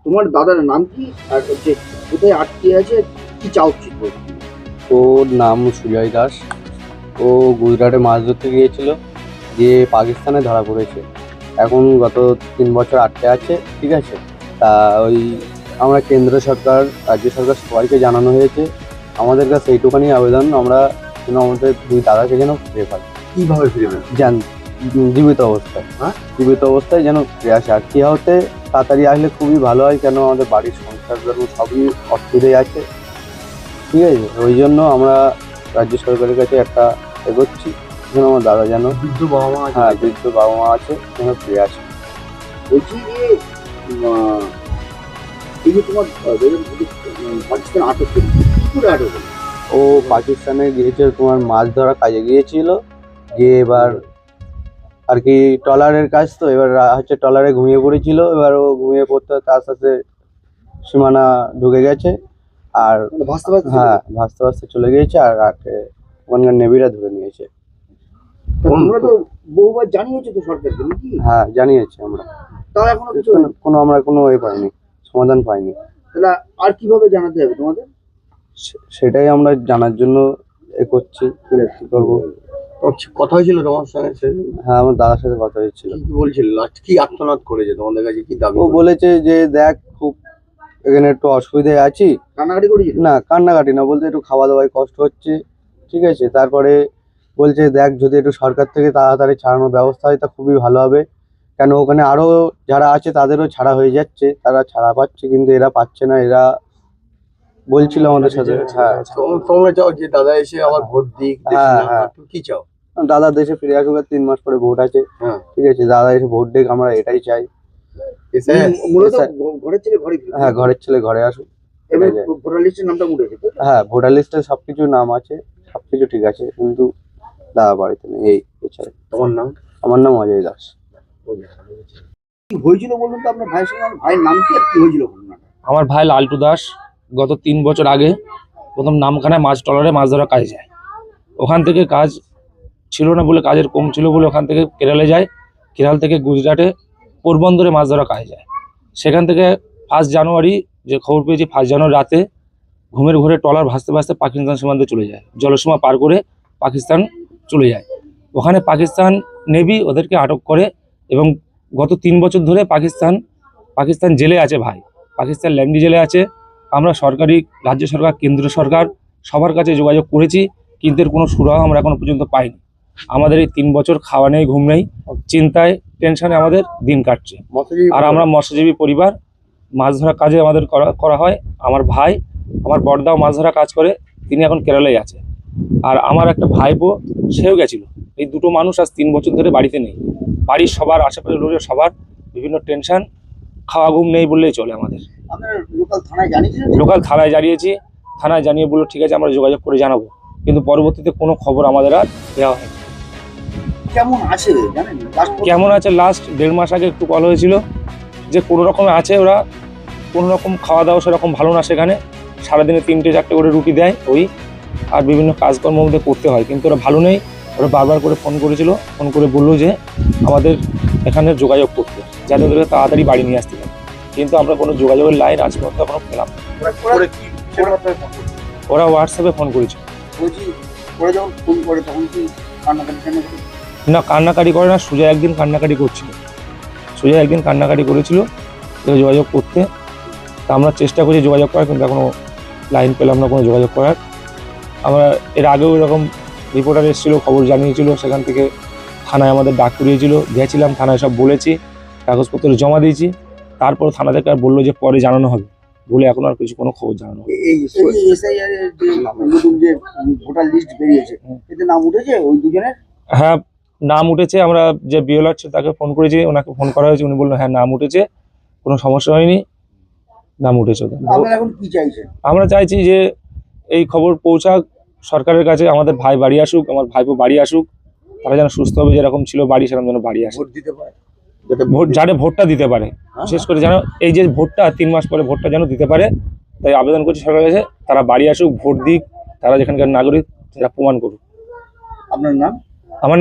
তোমার দাদার নাম কি আর হচ্ছে কোথায় আটকে আছে, কি চাও কি করবে? ওর নাম সুজয় দাস। ও গুজরাটে মাছ ধরতে গিয়েছিল, দিয়ে পাকিস্তানে ধরা পড়েছে। এখন গত 3 বছর আটকে আছে, ঠিক আছে। তা ওই আমরা কেন্দ্র সরকার, রাজ্য সরকার সবাইকে জানানো হয়েছে। আমাদের কাছে এইটুখানি আবেদন, আমরা যেন আমাদের দুই দাদাকে যেন ফিরে পাই। কিভাবে ফিরবেন? জীবিত অবস্থায়, হ্যাঁ? জীবিত অবস্থায় যেন ফিরে আসে। আর কেয়া হতে তাড়াতাড়ি আসলে খুবই ভালো হয়, কেন আমাদের বাড়ির সংসার সবই অসুবিধায় আছে, ঠিক আছে। ওই জন্য আমরা রাজ্য সরকারের কাছে একটা এগোচ্ছি, যেন আমার দাদা যেন, বৃদ্ধ বাবা মা আছে। হ্যাঁ, বৃদ্ধ বাবা মা আছে, যেন ফিরে আসে। বলছি যে এই যে তোমার পাকিস্তান আটক করে, কি করে আটক হলো? ও পাকিস্তানে গিয়েছিল, তোমার মাছ ধরা কাজে গিয়েছিল, গিয়ে এবার আর কি ট্রলারের কাজ, তো এবার হচ্ছে ট্রলারে ঘুমিয়ে পড়েছিল। এবার ও ঘুমিয়ে পড়তে তার সাথে সীমানা ঢুকে গেছে, আর মানে ভাসতে ভাসতে হ্যাঁ, ভাসতে ভাসতে চলে গিয়েছে, আর রাতে ওখানকার নেভিরা ধরে নিয়েছে। তোমরা তো বহুবার জানিয়েছো তো সরকারকে নাকি? হ্যাঁ, জানিয়েছি আমরা। তাও এখনো কিছু আমরা কোনো পাইনি, সমাধান পাইনি। তাহলে আর কিভাবে জানাতে হবে তোমাদের? সেটাই আমরা জানার জন্য এ করছি, কি করবো। কথা হয়েছিল তোমার সঙ্গে? হ্যাঁ, আমার দাদার সাথে কথা হয়েছিল। কি বলছিল? লাস্ট কি আত্মনাদ করেছে তোমাদের কাছে, কি দাবি? ও বলেছে যে দেখ, খুব এখানে একটু অসুবিধায় আছি। কান্নাকাটি করেছিল? না, কান্নাকাটি না, বলতে একটু খাওয়া দাওয়ায় কষ্ট হচ্ছে, ঠিক আছে। তারপরে বলছে দেখ, যদি একটু সরকার থেকে তাড়াতাড়ি ছাড়ানোর ব্যবস্থা হয় তা খুবই ভালো হবে, কেন ওখানে আরো যারা আছে তাদেরও ছাড়া হয়ে যাচ্ছে, তারা ছাড়া পাচ্ছে, কিন্তু এরা পাচ্ছে না। এরা বলছিল আমাদের সাথে। হ্যাঁ, তোমরা চাও যে দাদা এসে আবার ভোট দিক? হ্যাঁ, হ্যাঁ। কি চাও? দাদা দেশে ফিরে আসুক, আর 3 মাস পরে ভোট আছে, হ্যাঁ, ঠিক আছে। দাদা এসে ভোট দিক, আমরা এটাই চাই। মূলত ঘরের ছেলে ঘরে ফিরবে। হ্যাঁ, ঘরের ছেলে ঘরে আসুক। এবার ভোটার লিস্টের নামটা উঠেছে তো? হ্যাঁ, ভোটার লিস্টে সবকিছু নাম আছে, সবকিছু ঠিক আছে, কিন্তু দাদা বাড়িতে নেই। এই এছাড়া। তোমার নাম? আমার নাম অজয় দাস। কি হয়েছিল বলুন তো আপনার ভাইয়ের সঙ্গে? ভাইয়ের নাম কি আর কি হয়েছিল বলুন না? আমার ভাই লালটু দাস গত 3 বছর আগে প্রথম নামখানায় মাছ ট্রলারে মাছ ধরা কাজে যায়। ওখান থেকে কাজ ছিল না বলে, কাজের কম ছিল বলে ওখান থেকে কেরালে যায়। কেরাল থেকে গুজরাটে পোরবন্দরে মাছ ধরা কাজে যায়। সেখান থেকে 1 জানুয়ারি যে খবর পেয়েছি, 1 জানুয়ারি রাতে ঘুমের ঘরে ট্রলার ভাসতে ভাসতে পাকিস্তান সীমান্তে চলে যায়, জলসীমা পার করে পাকিস্তান চলে যায়। ওখানে পাকিস্তান নেভি ওদেরকে আটক করে, এবং গত 3 বছর ধরে পাকিস্তান জেলে আছে ভাই, পাকিস্তান ল্যান্ডি জেলে আছে। আমরা সরকারি, রাজ্য সরকার, কেন্দ্র সরকার সবার কাছে যোগাযোগ করেছি, কিন্তু এর কোনো সুরাহা আমরা এখনো পর্যন্ত পাইনি। আমাদের এই 3 বছর খাওয়া নেই, ঘুম নেই, চিন্তায়, টেনশনে আমাদের দিন কাটছে। আর আমরা মৎস্যজীবী পরিবার, মাছ ধরা কাজে আমাদের করা হয়। আমার ভাই, আমার বড়দাও মাছ ধরা কাজ করে, তিনি এখন কেরালায় আছে। আর আমার একটা ভাইপো, সেও গেছিল। এই দুটো মানুষ আজ 3 বছর ধরে বাড়িতে নেই। বাড়ির সবার, আশেপাশের লোকের সবার বিভিন্ন টেনশন, খাওয়া ঘুম নেই বললেই চলে আমাদের। আপনার লোকাল থানায় জানিয়েছিলেন? লোকাল থানায় জানিয়েছি, থানায় জানিয়ে বললো ঠিক আছে, আমরা যোগাযোগ করে জানাবো, কিন্তু পরবর্তীতে কোনো খবর আমাদের আর দেওয়া হয়নি। কেমন আছে জানেন? কেমন আছে, লাস্ট 1.5 মাস আগে একটু কল হয়েছিল যে কোনো রকমে আছে, ওরা কোনো রকম খাওয়া দাওয়া সেরকম ভালো না সেখানে, সারাদিনে 3-4টে করে রুটি দেয় ওই, আর বিভিন্ন কাজকর্ম মধ্যে করতে হয়, কিন্তু ওরা ভালো নেই। ওরা বারবার করে ফোন করেছিল, ফোন করে বললো যে আমাদের এখানে যোগাযোগ করতে, যাতে ওদেরকে তাড়াতাড়ি বাড়ি নিয়ে আসতে পারে, কিন্তু আমরা কোনো যোগাযোগের লাইন আজ পর্যন্ত এখনো পেলাম না। ওরা হোয়াটসঅ্যাপে ফোন করেছিল। বলছি ওরা যখন ফোন করে তখন কি কান্নাকাটি করে? না, কান্নাকাটি করে না, সোজা একদিন কান্নাকাটি করছিল, কান্নাকাটি করেছিল যোগাযোগ করতে। তা আমরা চেষ্টা করছি যোগাযোগ করার, কিন্তু এখনো লাইন পেলাম না কোনো যোগাযোগ করার। আমরা এর আগেও এরকম রিপোর্টার এসেছিলো, খবর জানিয়েছিল, সেখান থেকে থানায় আমাদের ডাক করিয়েছিল, গেছিলাম, থানায় সব বলেছি, কাগজপত্র জমা দিয়েছি। তারপর থানা থেকে আর বললো যে পরে জানানো হবে বলে, এখন আর কোনো খবর জানানো হবে। এই এসআইআর এর যে নতুন যে ভোটার লিস্ট বেরিয়েছে, এতে নাম উঠেছে ওই দুজনের? হ্যাঁ, নাম উঠেছে। আমরা যে বিএলআর ছিল তাকে ফোন করেছি, ওনাকে ফোন করা হয়েছে, উনি বললেন হ্যাঁ নাম উঠেছে, কোনো সমস্যা হয়নি, নাম উঠেছে। আপনারা এখন কি চাইছেন? আমরা চাইছি যে এই খবর পৌঁছাক সরকারের কাছে, আমাদের ভাই বাড়ি আসুক, আমার ভাইপো বাড়ি আসুক, তারা যেন সুস্থ হবে, যেরকম ছিল বাড়ি সেরকম যেন বাড়ি আসে, ভোট দিতে পারে, যাতে ভোটটা দিতে পারে, বিশেষ করে যেন এই যে ভোটটা 3 মাস পরে ভোটটা যেন দিতে পারে, তাই আবেদন করছি সরকারের কাছে, তারা বাড়ি আসুক, ভোট দিক, তারা যেখানকার নাগরিক সেটা প্রমাণ করুক। আপনার নাম? আমার